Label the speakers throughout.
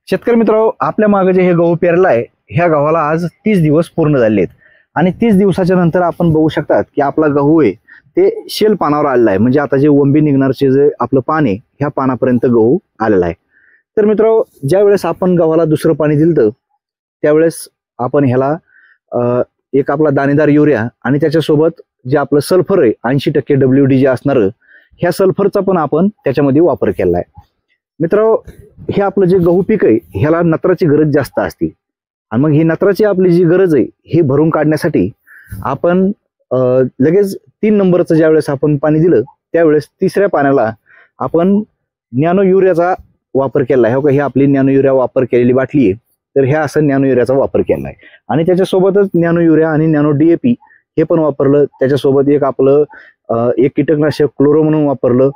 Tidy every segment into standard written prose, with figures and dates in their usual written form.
Speaker 1: शेतकरी मित्रांनो, आपल्या मागे जे हे गहू पेरला आहे, ह्या गव्हाला आज 30 दिवस पूर्ण झाले आहेत आणि 30 दिवसाच्या नंतर आपण बघू शकतात की आपला गहू आहे ते शेल पानावर आलेला आहे. म्हणजे आता जे वंबी निघणारचे जे आपलं पान आहे ह्या पानापर्यंत गहू आलेला आहे. तर मित्रांनो, ज्या वेळेस आपण गव्हाला दुसरं पाणी दिलं त्यावेळेस आपण ह्याला एक आपला दाणेदार युरिया आणि त्याच्यासोबत जे आपलं सल्फर आहे 80% WD जे असणार, ह्या सल्फरचा पण आपण त्याच्यामध्ये वापर केला आहे. मित्रांनो, हे आपलं जे गहू पीक आहे ह्याला नत्राची गरज जास्त असते आणि मग ही नत्राची आपली जी गरज आहे हे भरून काढण्यासाठी आपण लगेच 3 नंबरचं ज्यावेळेस आपण पाणी दिलं त्यावेळेस तिसऱ्या पाण्याला आपण नॅनो युरियाचा वापर केला आहे. हे आपली नॅनो युरिया वापर केलेली बाटली आहे, तर ह्या असं नॅनो युरियाचा वापर केला आहे आणि त्याच्यासोबतच नॅनो युरिया आणि नॅनो DAP हे पण वापरलं. त्याच्यासोबत एक आपलं एक कीटकनाशक क्लोरो म्हणून वापरलं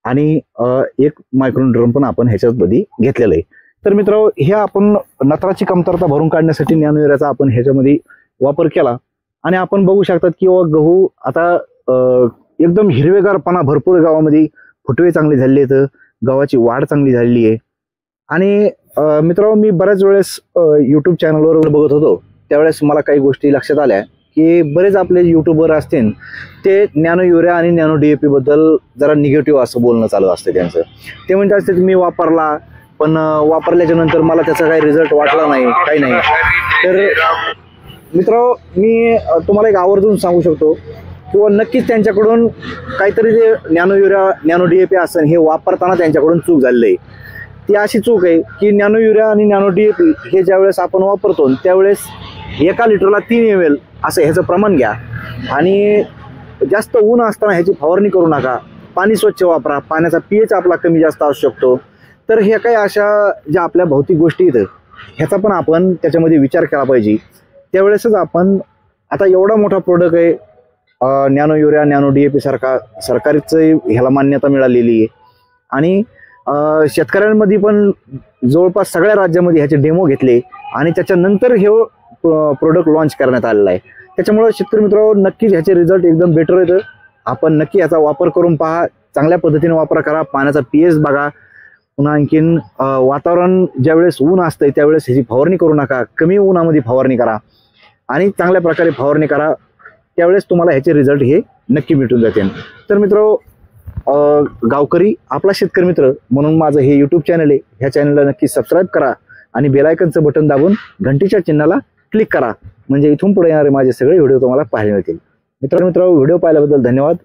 Speaker 1: आणि एक मायक्रोन्यूट्रॉन पण आपण ह्याच्यामध्ये घेतलेलं आहे. तर मित्रांनो, हे आपण नत्राची कमतरता भरून काढण्यासाठी नॅनो युरियाचा आपण ह्याच्यामध्ये वापर केला आणि आपण बघू शकतात की गहू आता एकदम हिरवेगारपणा भरपूर गावामध्ये, फुटवे चांगले झालेले आहेत, गव्हाची वाढ चांगली झालेली आहे. आणि मित्रांनो, मी बऱ्याच वेळेस YouTube चॅनलवर बघत होतो त्यावेळेस मला काही गोष्टी लक्षात आल्या की बरेच आपले युट्यूबर असतील ते नॅनो युरिया आणि नॅनो DAP बद्दल जरा निगेटिव्ह असं बोलणं चालू असतं त्यांचं. ते म्हणतात असते की मी वापरला पण वापरल्याच्या नंतर मला त्याचा काही रिझल्ट वाटला नाही, काही नाही. तर मित्रांनो, मी तुम्हाला एक आवर्जून सांगू शकतो किंवा नक्कीच त्यांच्याकडून काहीतरी जे नॅनो युरिया नॅनो DAP असेल हे वापरताना त्यांच्याकडून चूक झालेली आहे. ती अशी चूक आहे की नॅनो युरिया आणि नॅनो DAP हे ज्यावेळेस आपण वापरतो त्यावेळेस 1 लिटरला 3 ml असं ह्याचं प्रमाण घ्या आणि जास्त ऊन असताना ह्याची फवारणी करू नका. पाणी स्वच्छ वापरा, पाण्याचा pH आपला कमी जास्त असू शकतो. तर हे काही अशा ज्या आपल्या भौतिक गोष्टी आहेत ह्याचा पण आपण त्याच्यामध्ये विचार केला पाहिजे. त्यावेळेसच आपण आता एवढा मोठा प्रोडक्ट आहे नॅनो युरिया नॅनो DAP सारखा, सरकारचं ह्याला मान्यता मिळालेली आहे आणि शेतकऱ्यांमध्ये पण जवळपास सगळ्या राज्यामध्ये ह्याचे डेमो घेतले आणि त्याच्यानंतर हे प्रोडक्ट लॉन्च करण्यात आलेला आहे. त्याच्यामुळे शेतकरी मित्रांनो, नक्कीच ह्याचे रिझल्ट एकदम बेटर येतं. आपण नक्की याचा वापर करून पहा, चांगल्या पद्धतीने वापर करा, पाण्याचा pH बघा. पुन्हा आणखीन वातावरण ज्यावेळेस ऊन असतंय त्यावेळेस ह्याची फवारणी करू नका, कमी उन्हामध्ये फवारणी करा आणि चांगल्या प्रकारे फवारणी करा. त्यावेळेस तुम्हाला ह्याचे रिझल्ट हे नक्की भेटून जातील. तर मित्रांनो, गावकरी आपला शेतकरी मित्र म्हणून माझं हे YouTube चॅनल आहे, ह्या चॅनलला नक्की सबस्क्राईब करा आणि बेल आयकनचं बटन दाबून घंटीच्या चिन्हाला क्लिक करा, म्हणजे इथून पुढे येणारे माझे सगळे व्हिडिओ तुम्हाला पाहायला मिळतील. मित्रांनो, व्हिडिओ पाहिल्याबद्दल धन्यवाद.